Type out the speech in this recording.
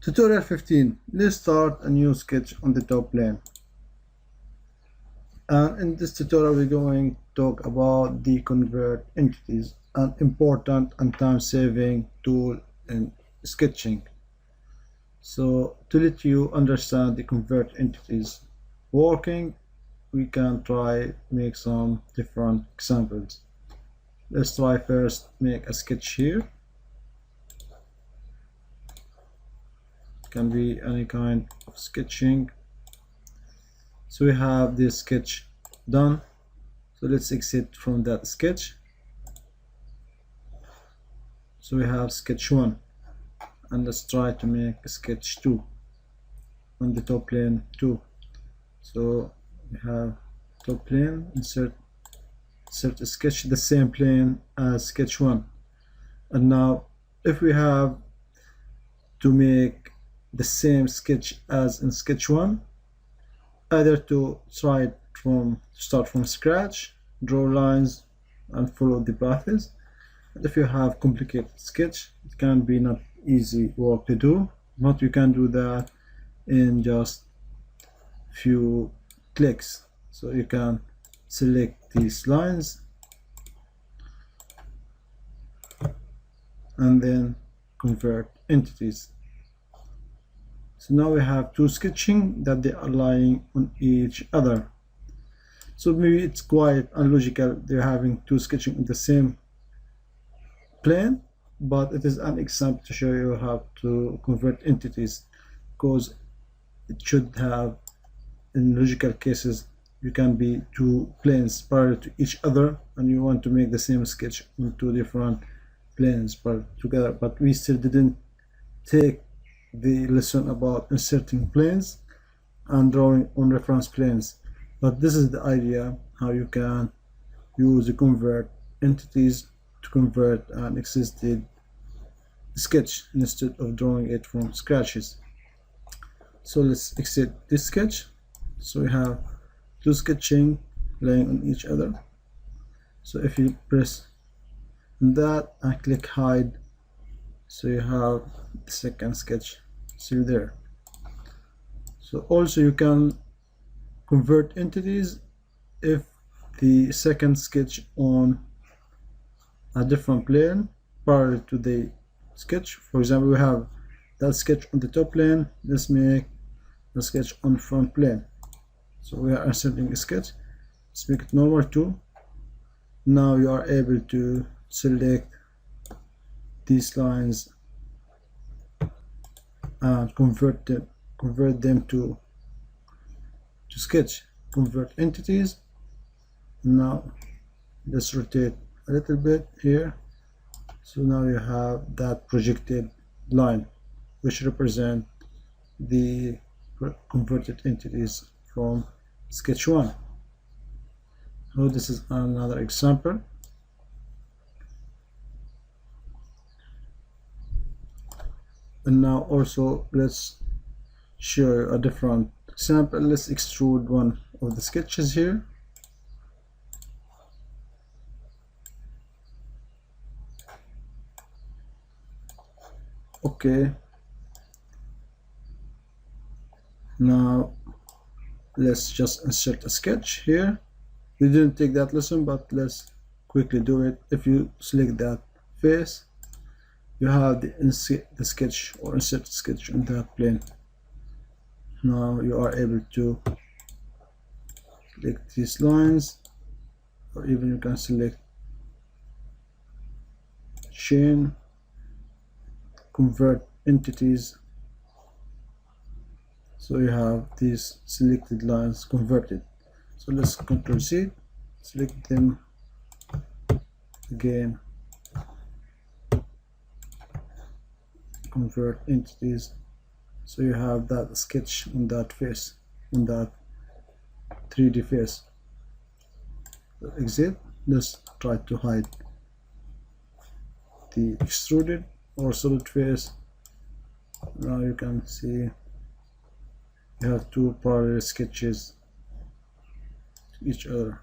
Tutorial 15. Let's start a new sketch on the top plane. And in this tutorial we're going to talk about the convert entities, an important and time-saving tool in sketching. So to let you understand the convert entities working, we can try make some different examples. Let's try first make a sketch here. Can be any kind of sketching. So we have this sketch done, so let's exit from that sketch. So we have sketch 1, and let's try to make a sketch 2 on the top plane 2. So we have top plane, insert a sketch the same plane as sketch 1. And now if we have to make the same sketch as in sketch 1, either to start from scratch, draw lines and follow the paths. And if you have complicated sketch, it can be not easy work to do, but you can do that in just few clicks. So you can select these lines and then convert entities. So now we have two sketching that they are lying on each other. So maybe it's quite unlogical they're having two sketching in the same plane, but it is an example to show you how to convert entities, because it should have, in logical cases, you can be two planes parallel to each other and you want to make the same sketch on two different planes parallel together. But we still didn't take the lesson about inserting planes and drawing on reference planes, but this is the idea how you can use the convert entities to convert an existing sketch instead of drawing it from scratches. So let's exit this sketch. So we have two sketching laying on each other. So if you press that and click hide, so you have the second sketch still there. So also you can convert entities if the second sketch on a different plane parallel to the sketch. For example, we have that sketch on the top plane. Let's make the sketch on front plane. So we are inserting a sketch. Let's make it normal too. Now you are able to select these lines and convert them to sketch, convert entities. Now let's rotate a little bit here. So now you have that projected line which represent the converted entities from sketch 1. So this is another example. And now also let's show you a different example. Let's extrude one of the sketches here. Okay, now let's just insert a sketch here. We didn't take that lesson, but let's quickly do it. If you select that face, you have the sketch or insert sketch on that plane. Now you are able to select these lines, or even you can select chain, convert entities. So you have these selected lines converted. So let's Ctrl C, select them again, convert entities. So you have that sketch on that face, on that 3D face. So exit. Let's try to hide the extruded or solid face. Now you can see you have two parallel sketches to each other.